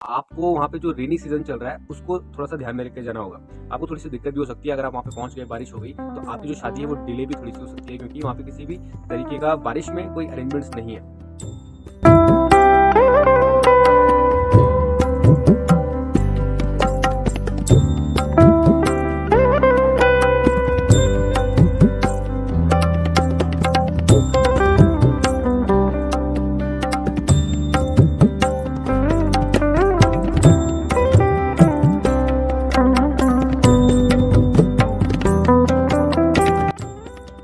आपको वहाँ पे जो रेनी सीज़न चल रहा है, उसको थोड़ा-सा ध्यान में रख के जाना होगा। आपको थोड़ी-सी दिक्कत भी हो सकती है अगर आप वहाँ पे पहुँच गए, बारिश हो गई, तो आपकी जो शादी है वो डिले भी थोड़ी-सी हो सकती है क्योंकि वहाँ पे किसी भी तरीके का बारिश में कोई अरेंजमेंट्स नहीं है।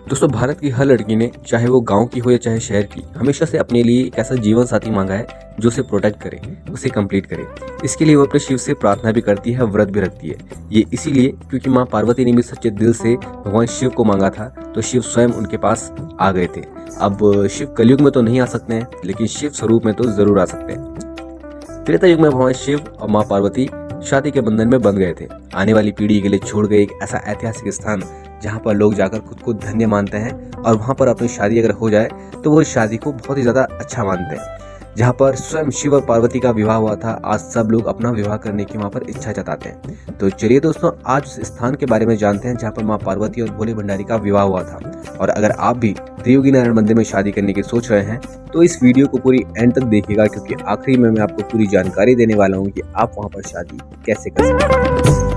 दोस्तों, भारत की हर लड़की ने, चाहे वो गांव की हो या चाहे शहर की, हमेशा से अपने लिए एक ऐसा जीवन साथी मांगा है जो उसे प्रोटेक्ट करे, उसे कंप्लीट करे। इसके लिए वो अपने शिव से प्रार्थना भी करती है, व्रत भी रखती है। ये इसीलिए क्योंकि माँ पार्वती ने भी सच्चे दिल से भगवान शिव को मांगा था, तो शिव स्वयं उनके पास आ गए थे। अब शिव कलयुग में तो नहीं आ सकते हैं, लेकिन शिव स्वरूप में तो जरूर आ सकते हैं। त्रेता युग में भगवान शिव और माँ पार्वती शादी के बंधन में बंध गए थे। आने वाली पीढ़ी के लिए छोड़ गए एक ऐसा ऐतिहासिक स्थान जहाँ पर लोग जाकर खुद को धन्य मानते हैं और वहाँ पर अपनी शादी अगर हो जाए तो वो शादी को बहुत ही ज़्यादा अच्छा मानते हैं। जहाँ पर स्वयं शिव और पार्वती का विवाह हुआ था, आज सब लोग अपना विवाह करने की वहाँ पर इच्छा जताते हैं। तो चलिए दोस्तों, आज उस स्थान के बारे में जानते हैं जहाँ पर माँ पार्वती और भोले भंडारी का विवाह हुआ था। और अगर आप भी त्रियोगी नारायण मंदिर में शादी करने की सोच रहे हैं तो इस वीडियो को पूरी एंड तक देखिएगा, क्योंकि आखिरी में मैं आपको पूरी जानकारी देने वाला हूँ कि आप वहाँ पर शादी कैसे कर सकते हैं।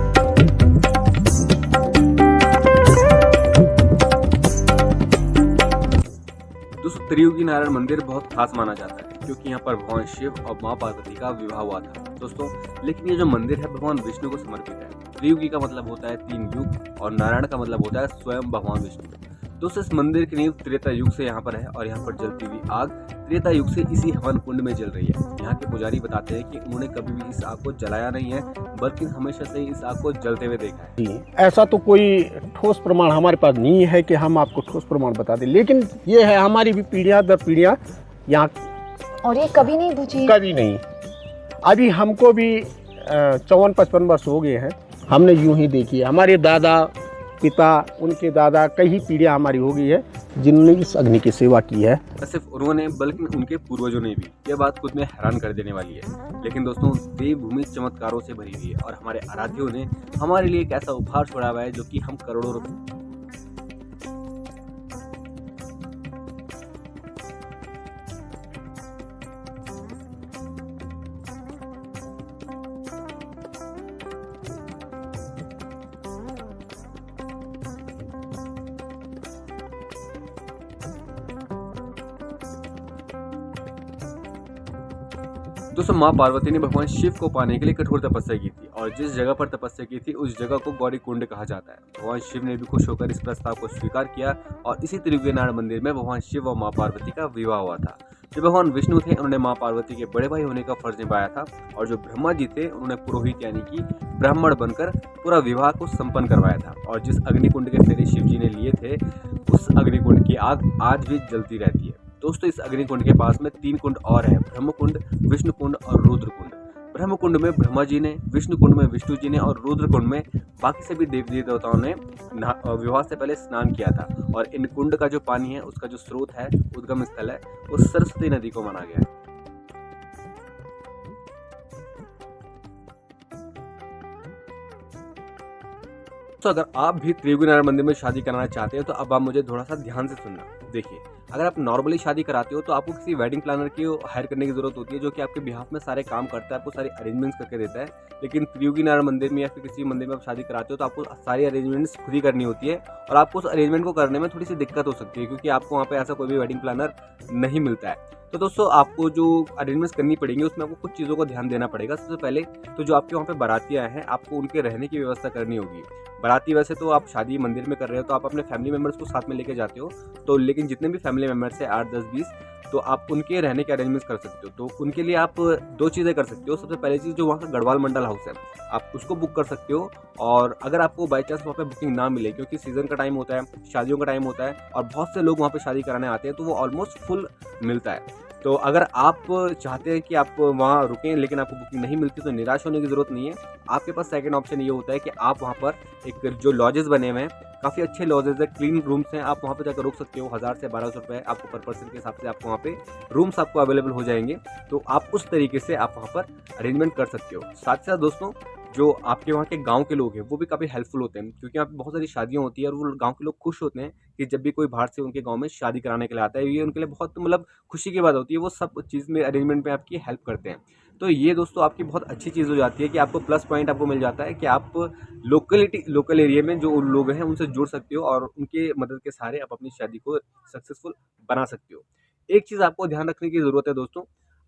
दोस्तों, त्रियोगी नारायण मंदिर बहुत खास माना जाता है क्योंकि यहाँ पर भगवान शिव और माँ पार्वती का विवाह हुआ था दोस्तों। लेकिन ये जो मंदिर है भगवान विष्णु को समर्पित है। त्रियोगी का मतलब होता है 3 युग और नारायण का मतलब होता है स्वयं भगवान विष्णु। दोस्तों, इस मंदिर की नींव त्रेता युग से यहाँ पर है और यहाँ पर जलती हुई आग त्रेता युग से इसी हवन कुंड में जल रही है। यहाँ के पुजारी बताते हैं कि उन्होंने कभी भी इस आग को जलाया नहीं है, बल्कि हमेशा से इस आग को जलते हुए देखा है। ऐसा तो कोई ठोस प्रमाण हमारे पास नहीं है कि हम आपको ठोस प्रमाण बता दें, लेकिन ये है हमारी भी पीढ़ियां दर पीढ़ियां यहाँ, और ये कभी नहीं बुझी। कभी नहीं। अभी हमको भी 54-55 वर्ष हो गए हैं, हमने यूं ही देखी है। हमारे दादा पिता, उनके दादा, कई पीढ़ियां हमारी हो गई है जिन्होंने इस अग्नि की सेवा की है। न सिर्फ उन्होंने बल्कि उनके पूर्वजों ने भी। यह बात खुद में हैरान कर देने वाली है। लेकिन दोस्तों, देवभूमि चमत्कारों से भरी हुई है और हमारे आराध्यों ने हमारे लिए एक ऐसा उपहार छोड़ा हुआ है जो कि हम करोड़ों रुपए दोस्तों, माँ पार्वती ने भगवान शिव को पाने के लिए कठोर तपस्या की थी और जिस जगह पर तपस्या की थी उस जगह को गौरी कुंड कहा जाता है। भगवान शिव ने भी खुश होकर इस प्रस्ताव को स्वीकार किया और इसी त्रियोगी नारायण मंदिर में भगवान शिव और माँ पार्वती का विवाह हुआ था। जो भगवान विष्णु थे, उन्होंने माँ पार्वती के बड़े भाई होने का फर्ज निभाया था और जो ब्रह्मा जी थे, उन्होंने पुरोहित यानी कि ब्राह्मण बनकर पूरा विवाह को संपन्न करवाया था। और जिस अग्निकुंड के फेरे शिव जी ने लिए थे, उस अग्निकुंड की आग आज भी जलती रहती है। दोस्तों, इस अग्निकुंड के पास में 3 कुंड और है, ब्रह्म कुंड, विष्णु कुंड और रुद्र कुंड। ब्रह्म कुंड में ब्रह्मा जी ने, विष्णु कुंड में विष्णु जी ने और रुद्र कुंड में बाकी सभी देवी देवताओं ने विवाह से पहले स्नान किया था। और इन कुंड का जो पानी है, उसका जो स्रोत है, उद्गम स्थल है, वो सरस्वती नदी को माना गया है। तो अगर आप भी त्रियोगी नारायण मंदिर में शादी कराना चाहते हैं तो अब आप मुझे थोड़ा सा ध्यान से सुनना। देखिए, अगर आप नॉर्मली शादी कराते हो तो आपको किसी वेडिंग प्लानर की हायर करने की जरूरत होती है जो कि आपके बिहाफ में सारे काम करता है, आपको सारे अरेंजमेंट्स करके देता है। लेकिन त्रियोगी नारायण मंदिर में या फिर किसी मंदिर में आप शादी कराते हो तो आपको सारी अरेंजमेंट्स खुद ही करनी होती है और आपको उस अरेंजमेंट को करने में थोड़ी सी दिक्कत हो सकती है क्योंकि आपको वहाँ पे ऐसा कोई भी वेडिंग प्लानर नहीं मिलता है। तो दोस्तों, आपको जो अरेंजमेंट्स करनी पड़ेंगी उसमें आपको कुछ चीज़ों को ध्यान देना पड़ेगा। सबसे पहले तो जो आपके वहाँ पे बाराती आए हैं, आपको उनके रहने की व्यवस्था करनी होगी। बाराती वैसे तो आप शादी मंदिर में कर रहे हो तो आप अपने फैमिली मेम्बर्स को साथ में लेके जाते हो, तो लेकिन जितने भी फैमिली मेम्बर्स हैं 8, 10, 20, तो आप उनके रहने के अरेंजमेंट्स कर सकते हो। तो उनके लिए आप 2 चीज़ें कर सकते हो। सबसे पहली चीज़, जो वहाँ का गढ़वाल मंडल हाउस है, आप उसको बुक कर सकते हो। और अगर आपको बाई चांस वहाँ पे बुकिंग ना मिले, क्योंकि सीज़न का टाइम होता है, शादियों का टाइम होता है और बहुत से लोग वहाँ पे शादी कराने आते हैं, तो वो ऑलमोस्ट फुल मिलता है। तो अगर आप चाहते हैं कि आप वहाँ रुकें लेकिन आपको बुकिंग नहीं मिलती तो निराश होने की ज़रूरत नहीं है। आपके पास सेकंड ऑप्शन ये होता है कि आप वहाँ पर एक जो लॉजेस बने हुए हैं, काफ़ी अच्छे लॉजेस हैं, क्लीन रूम्स हैं, आप वहाँ पे जाकर रुक सकते हो। 1000 से 1200 रुपये आपको पर पर्सन के हिसाब से आपको वहाँ पे रूम्स आपको अवेलेबल हो जाएंगे। तो आप उस तरीके से आप वहाँ पर अरेंजमेंट कर सकते हो। साथ ही साथ दोस्तों, जो आपके वहाँ के गाँव के लोग हैं वो भी काफ़ी हेल्पफुल होते हैं, क्योंकि यहाँ पे बहुत सारी शादियाँ होती है और वो गाँव के लोग खुश होते हैं कि जब भी कोई बाहर से उनके गाँव में शादी कराने के लिए आता है। ये उनके लिए बहुत मतलब खुशी की बात होती है, वो सब चीज़ में अरेंजमेंट में आपकी हेल्प करते हैं। तो ये दोस्तों आपकी बहुत अच्छी चीज़ हो जाती है कि आपको प्लस पॉइंट आपको मिल जाता है कि आप लोकल एरिया में जो लोग हैं उनसे जुड़ सकते हो और उनके मदद के सहारे आप अपनी शादी को सक्सेसफुल बना सकते हो। एक चीज़ आपको ध्यान रखने की ज़रूरत है दोस्तों,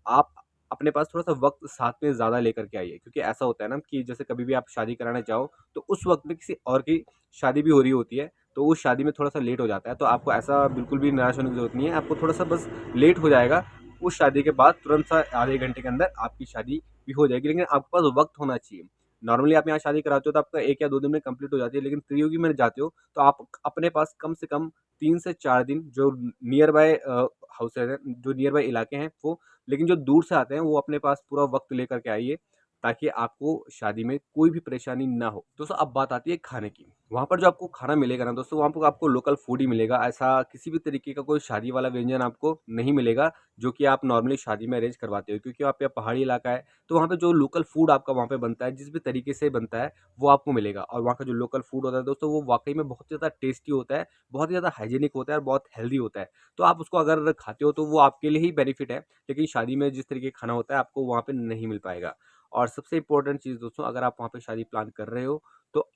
आप अपने पास थोड़ा-सा वक़्त साथ में ज़्यादा लेकर के आइए, क्योंकि ऐसा होता है ना कि जैसे कभी भी आप शादी कराने जाओ, तो उस वक़्त में किसी और की शादी भी हो रही होती है, तो उस शादी में थोड़ा-सा लेट हो जाता है। तो आपको ऐसा बिल्कुल भी निराश होने की ज़रूरत नहीं है, आपको थोड़ा-सा बस लेट हो जाएगा। उस शादी के बाद तुरंत सा आधे घंटे के अंदर आपकी शादी भी हो जाएगी, लेकिन आपके पास वक़्त होना चाहिए। नॉर्मली आप यहाँ शादी कराते हो तो आपका 1 या 2 दिन में कंप्लीट हो जाती है, लेकिन त्रियोगी में जाते हो तो आप अपने पास कम से कम 3 से 4 दिन जो नियर बाय हाउसेज़ हैं, जो नियर बाय इलाके हैं वो, लेकिन जो दूर से आते हैं वो अपने पास पूरा वक़्त लेकर के आइए, ताकि आपको शादी में कोई भी परेशानी ना हो। दोस्तों अब बात आती है खाने की। वहाँ पर जो आपको खाना मिलेगा ना दोस्तों, वहाँ पर आपको लोकल फूड ही मिलेगा। ऐसा किसी भी तरीके का कोई शादी वाला व्यंजन आपको नहीं मिलेगा, जो कि आप नॉर्मली शादी में अरेंज करवाते हो, क्योंकि वहाँ पे पहाड़ी इलाका है, तो वहाँ पे जो लोकल फूड आपका वहाँ पे बनता है, जिस भी तरीके से बनता है, वो आपको मिलेगा। और वहाँ का जो लोकल फूड होता है दोस्तों, वो वाक़ई में बहुत ज़्यादा टेस्टी होता है, बहुत ही ज़्यादा हाइजीनिक होता है और बहुत हेल्दी होता है। तो आप उसको अगर खाते हो तो वो आपके लिए ही बेनिफिट है, लेकिन शादी में जिस तरीके का खाना होता है आपको वहाँ पे नहीं मिल पाएगा। और सबसे इम्पोर्टेंट चीज़ दोस्तों, अगर आप वहाँ पे शादी प्लान कर रहे हो तो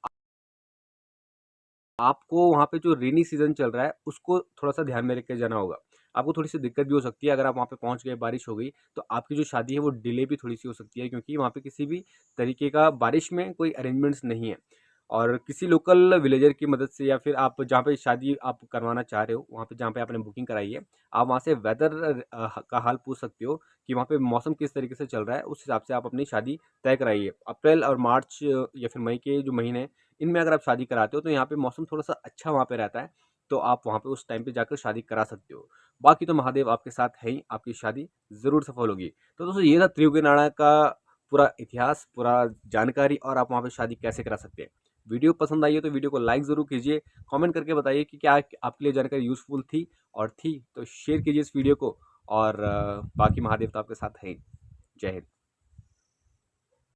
आपको वहाँ पे जो रेनी सीज़न चल रहा है उसको थोड़ा-सा ध्यान में रख के जाना होगा। आपको थोड़ी-सी दिक्कत भी हो सकती है, अगर आप वहाँ पे पहुँच गए, बारिश हो गई, तो आपकी जो शादी है वो डिले भी थोड़ी-सी हो सकती है, क्योंकि वहाँ पे किसी भी तरीके का बारिश में कोई अरेंजमेंट्स नहीं है। और किसी लोकल विलेजर की मदद से, या फिर आप जहाँ पे शादी आप करवाना चाह रहे हो, वहाँ पे जहाँ पे आपने बुकिंग कराई है, आप वहाँ से वेदर का हाल पूछ सकते हो कि वहाँ पे मौसम किस तरीके से चल रहा है, उस हिसाब से आप अपनी शादी तय कराइए। अप्रैल और मार्च या फिर मई के जो महीने हैं, इनमें अगर आप शादी कराते हो तो यहाँ पे मौसम थोड़ा-सा अच्छा वहाँ पे रहता है, तो आप वहाँ पे उस टाइम पे जाकर शादी करा सकते हो। बाकी तो महादेव आपके साथ है ही, आपकी शादी ज़रूर सफल होगी। तो दोस्तों ये था त्रियुगनाड़ा का पूरा इतिहास, पूरा जानकारी, और आप वहाँ पे शादी कैसे करा सकते हैं। वीडियो पसंद आई है तो वीडियो को लाइक ज़रूर कीजिए, कमेंट करके बताइए कि क्या आपके लिए जानकारी यूज़फुल थी, और थी तो शेयर कीजिए इस वीडियो को, और बाकी महादेव तो आपके साथ हैं ही। जय हिंद।